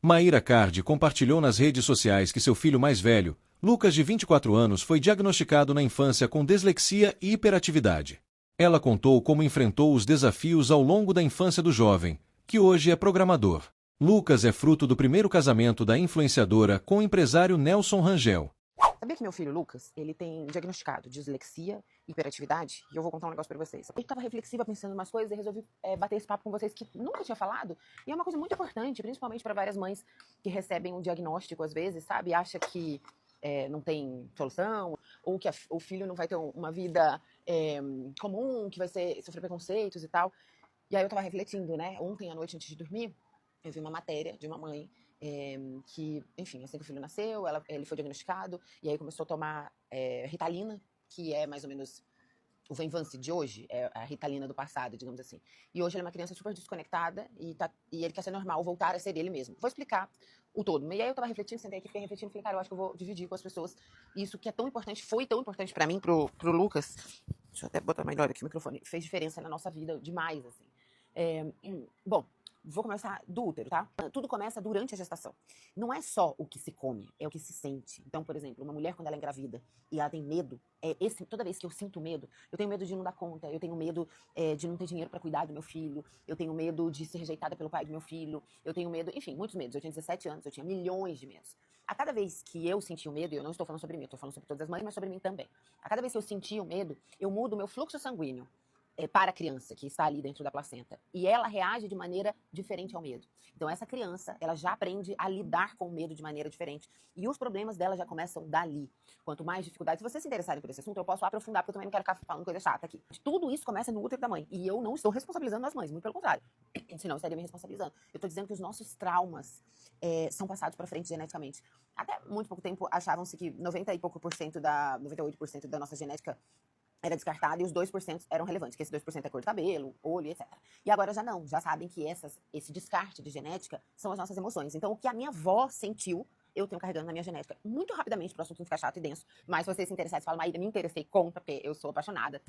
Maíra Cardi compartilhou nas redes sociais que seu filho mais velho, Lucas, de 24 anos, foi diagnosticado na infância com dislexia e hiperatividade. Ela contou como enfrentou os desafios ao longo da infância do jovem, que hoje é programador. Lucas é fruto do primeiro casamento da influenciadora com o empresário Nelson Rangel. Sabia que meu filho Lucas, ele tem diagnosticado dislexia e hiperatividade? E eu vou contar um negócio pra vocês. Eu tava reflexiva pensando em umas coisas e resolvi bater esse papo com vocês que nunca tinha falado. E é uma coisa muito importante, principalmente para várias mães que recebem um diagnóstico às vezes, sabe? Acha que não tem solução, ou que o filho não vai ter uma vida comum, que vai sofrer preconceitos e tal. E aí eu tava refletindo, né? Ontem à noite, antes de dormir, eu vi uma matéria de uma mãe que, enfim, assim que o filho nasceu, ele foi diagnosticado, e aí começou a tomar Ritalina, que é mais ou menos o Venvance de hoje, é a Ritalina do passado, digamos assim. E hoje ele é uma criança super desconectada e ele quer ser normal, voltar a ser ele mesmo. Vou explicar o todo. E aí eu tava refletindo, sentei aqui, fiquei refletindo, falei, cara, eu acho que eu vou dividir com as pessoas isso que é tão importante, foi tão importante pra mim, pro Lucas. Deixa eu até botar melhor aqui o microfone. Fez diferença na nossa vida demais, assim. Bom, vou começar do útero, tá? Tudo começa durante a gestação. Não é só o que se come, é o que se sente. Então, por exemplo, uma mulher quando ela é engravida e ela tem medo, toda vez que eu sinto medo, eu tenho medo de não dar conta, eu tenho medo de não ter dinheiro pra cuidar do meu filho, eu tenho medo de ser rejeitada pelo pai do meu filho, eu tenho medo, enfim, muitos medos. Eu tinha 17 anos, eu tinha milhões de medos. A cada vez que eu senti o medo, e eu não estou falando sobre mim, eu estou falando sobre todas as mães, mas sobre mim também. A cada vez que eu sentia o medo, eu mudo o meu fluxo sanguíneo para a criança que está ali dentro da placenta. E ela reage de maneira diferente ao medo. Então essa criança, ela já aprende a lidar com o medo de maneira diferente. E os problemas dela já começam dali. Quanto mais dificuldades, se vocês se interessarem por esse assunto, eu posso aprofundar, porque eu também não quero ficar falando coisa chata aqui. Tudo isso começa no útero da mãe. E eu não estou responsabilizando as mães, muito pelo contrário. Senão eu estaria me responsabilizando. Eu estou dizendo que os nossos traumas são passados para frente geneticamente. Até muito pouco tempo achavam-se que 90 e pouco por cento 98% da nossa genética era descartada e os 2% eram relevantes, que esse 2% é cor de cabelo, olho, etc. E agora já não, já sabem que esse descarte de genética são as nossas emoções. Então, o que a minha avó sentiu, eu tenho carregando na minha genética. Muito rapidamente, para o assunto não ficar chato e denso, mas se vocês se interessarem, falam, Maíra, me interessei, conta, porque eu sou apaixonada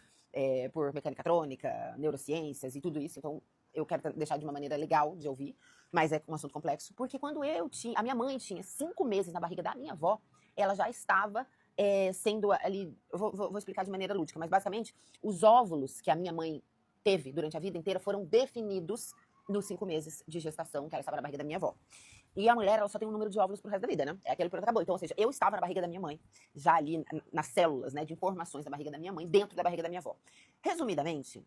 por mecânica trônica, neurociências e tudo isso, então eu quero deixar de uma maneira legal de ouvir, mas é um assunto complexo, porque quando a minha mãe tinha 5 meses na barriga da minha avó, ela já estava sendo ali, eu vou explicar de maneira lúdica, mas basicamente os óvulos que a minha mãe teve durante a vida inteira foram definidos nos 5 meses de gestação que ela estava na barriga da minha avó. E a mulher, ela só tem um número de óvulos pro resto da vida, né? É aquele pronto, acabou. Então, ou seja, eu estava na barriga da minha mãe, já ali nas células, né, de informações da barriga da minha mãe, dentro da barriga da minha avó. Resumidamente,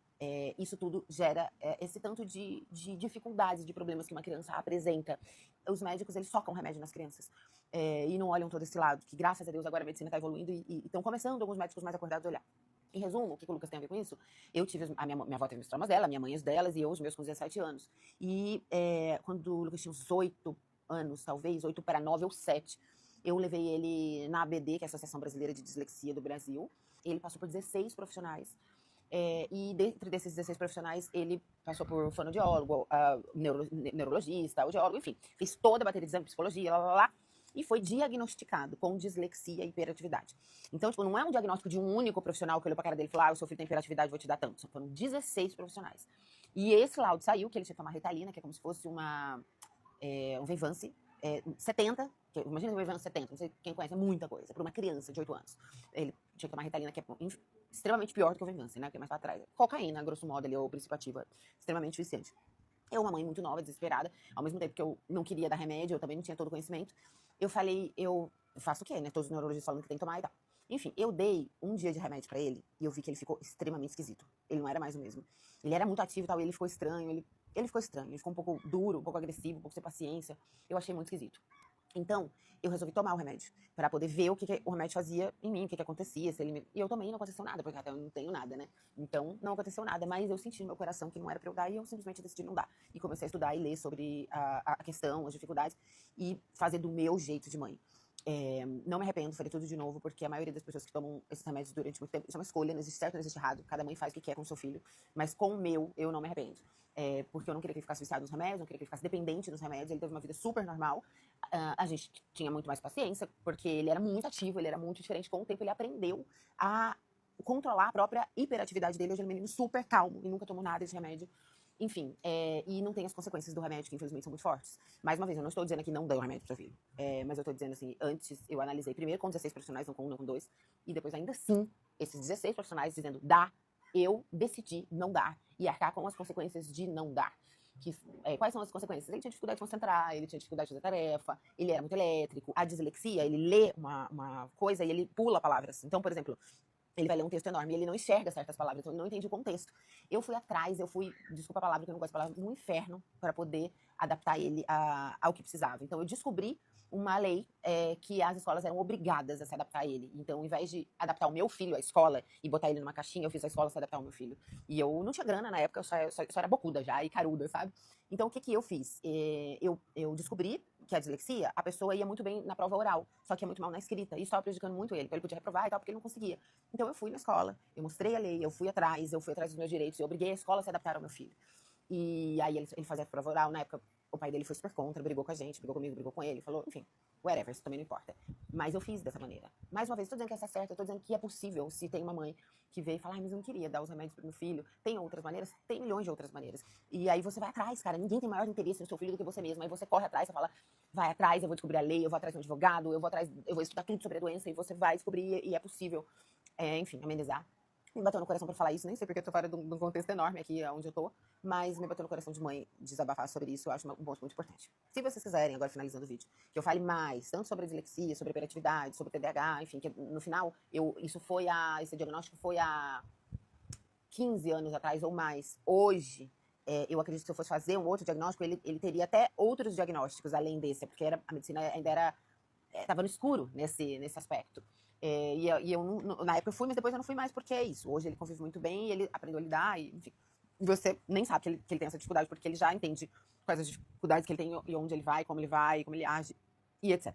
isso tudo gera esse tanto de dificuldades, de problemas que uma criança apresenta. Os médicos, eles socam remédio nas crianças e não olham todo esse lado, que graças a Deus agora a medicina está evoluindo e estão começando alguns médicos mais acordados a olhar. Em resumo, o que o Lucas tem a ver com isso? Eu tive, minha avó teve os traumas dela, minha mãe os delas, e eu os meus com 17 anos. E quando o Lucas tinha uns 8 anos, talvez, 8 para 9 ou 7, eu levei ele na ABD, que é a Associação Brasileira de Dislexia do Brasil. Ele passou por 16 profissionais. E dentro desses 16 profissionais, ele passou por fonoaudiólogo, neurologista, audiólogo, enfim. Fez toda a bateria de exame, psicologia, lá. E foi diagnosticado com dislexia e hiperatividade. Então, tipo, não é um diagnóstico de um único profissional que olhou pra cara dele e falou, o seu filho tem hiperatividade, vou te dar tanto. Foram 16 profissionais. E esse laudo saiu, que ele tinha que tomar Ritalina, que é como se fosse um Venvance, 70, imagina um Venvance 70, não sei quem conhece, é muita coisa, para uma criança de 8 anos. Ele tinha que tomar Ritalina, que é extremamente pior do que o Venvance, né, que é mais pra trás. Cocaína, grosso modo, ali, ou princípio ativo, extremamente viciante. Eu, uma mãe muito nova, desesperada, ao mesmo tempo que eu não queria dar remédio, eu também não tinha todo o conhecimento, eu falei, eu faço o quê, né? Todos os neurologistas falando que tem que tomar e tal. Enfim, eu dei um dia de remédio pra ele e eu vi que ele ficou extremamente esquisito. Ele não era mais o mesmo. Ele era muito ativo e tal, e ele ficou estranho, ele ficou estranho, ele ficou um pouco duro, um pouco agressivo, um pouco sem paciência. Eu achei muito esquisito. Então, eu resolvi tomar o remédio, para poder ver o que o remédio fazia em mim, o que acontecia. E eu também não aconteceu nada, porque até eu não tenho nada, né? Então, não aconteceu nada, mas eu senti no meu coração que não era pra eu dar, e eu simplesmente decidi não dar. E comecei a estudar e ler sobre a questão, as dificuldades, e fazer do meu jeito de mãe. Não me arrependo, farei tudo de novo, porque a maioria das pessoas que tomam esses remédios durante muito tempo, isso é uma escolha, não existe certo, não existe errado, cada mãe faz o que quer com o seu filho, mas com o meu, eu não me arrependo. Porque eu não queria que ele ficasse viciado nos remédios, não queria que ele ficasse dependente dos remédios, ele teve uma vida super normal, a gente tinha muito mais paciência, porque ele era muito ativo, ele era muito diferente, com o tempo ele aprendeu a controlar a própria hiperatividade dele, hoje ele é um menino super calmo, e nunca tomou nada de remédio, Enfim, e não tem as consequências do remédio, que infelizmente são muito fortes. Mais uma vez, eu não estou dizendo aqui não dê o remédio pro seu filho. Mas eu estou dizendo assim, antes eu analisei primeiro com 16 profissionais, não com um, não com dois. E depois ainda assim, esses 16 profissionais dizendo dá, eu decidi não dar. E arcar com as consequências de não dar. Quais são as consequências? Ele tinha dificuldade de concentrar, ele tinha dificuldade de fazer tarefa, ele era muito elétrico. A dislexia, ele lê uma coisa e ele pula palavras. Então, por exemplo, ele vai ler um texto enorme e ele não enxerga certas palavras, então ele não entende o contexto. Eu fui atrás, desculpa a palavra, que eu não gosto de palavras, no inferno para poder adaptar ele ao que precisava. Então eu descobri uma lei que as escolas eram obrigadas a se adaptar a ele. Então, ao invés de adaptar o meu filho à escola e botar ele numa caixinha, eu fiz a escola se adaptar ao meu filho. E eu não tinha grana na época, eu só era bocuda já e caruda, sabe? Então, o que eu fiz? Eu descobri que a dislexia, a pessoa ia muito bem na prova oral, só que ia muito mal na escrita. E isso estava prejudicando muito ele, porque ele podia reprovar e tal, porque ele não conseguia. Então, eu fui na escola, eu mostrei a lei, eu fui atrás dos meus direitos, eu obriguei a escola a se adaptar ao meu filho. E aí ele fazia a prova oral, na época o pai dele foi super contra, brigou com a gente, brigou comigo, brigou com ele, falou, enfim, whatever, isso também não importa. Mas eu fiz dessa maneira. Mais uma vez, estou dizendo que essa é certa, eu tô dizendo que é possível, se tem uma mãe que veio e fala, mas eu não queria dar os remédios pro meu filho. Tem outras maneiras? Tem milhões de outras maneiras. E aí você vai atrás, cara, ninguém tem maior interesse no seu filho do que você mesmo. Aí você corre atrás, você fala, vai atrás, eu vou descobrir a lei, eu vou atrás de um advogado, eu vou estudar tudo sobre a doença e você vai descobrir e é possível, enfim, amenizar. Me bateu no coração pra falar isso, nem sei porque eu tô fora de um contexto enorme aqui onde eu tô, mas me bateu no coração de mãe desabafar sobre isso, eu acho um ponto muito importante. Se vocês quiserem, agora finalizando o vídeo, que eu fale mais, tanto sobre a dislexia, sobre a hiperatividade, sobre o TDAH, enfim, que no final, esse diagnóstico foi há 15 anos atrás ou mais. Hoje, eu acredito que se eu fosse fazer um outro diagnóstico, ele teria até outros diagnósticos além desse, porque a medicina ainda estava no escuro nesse aspecto. Na época eu fui, mas depois eu não fui mais, porque é isso. Hoje ele convive muito bem, ele aprendeu a lidar, e, enfim. Você nem sabe que ele tem essa dificuldade, porque ele já entende quais as dificuldades que ele tem e onde ele vai, como ele age, e etc.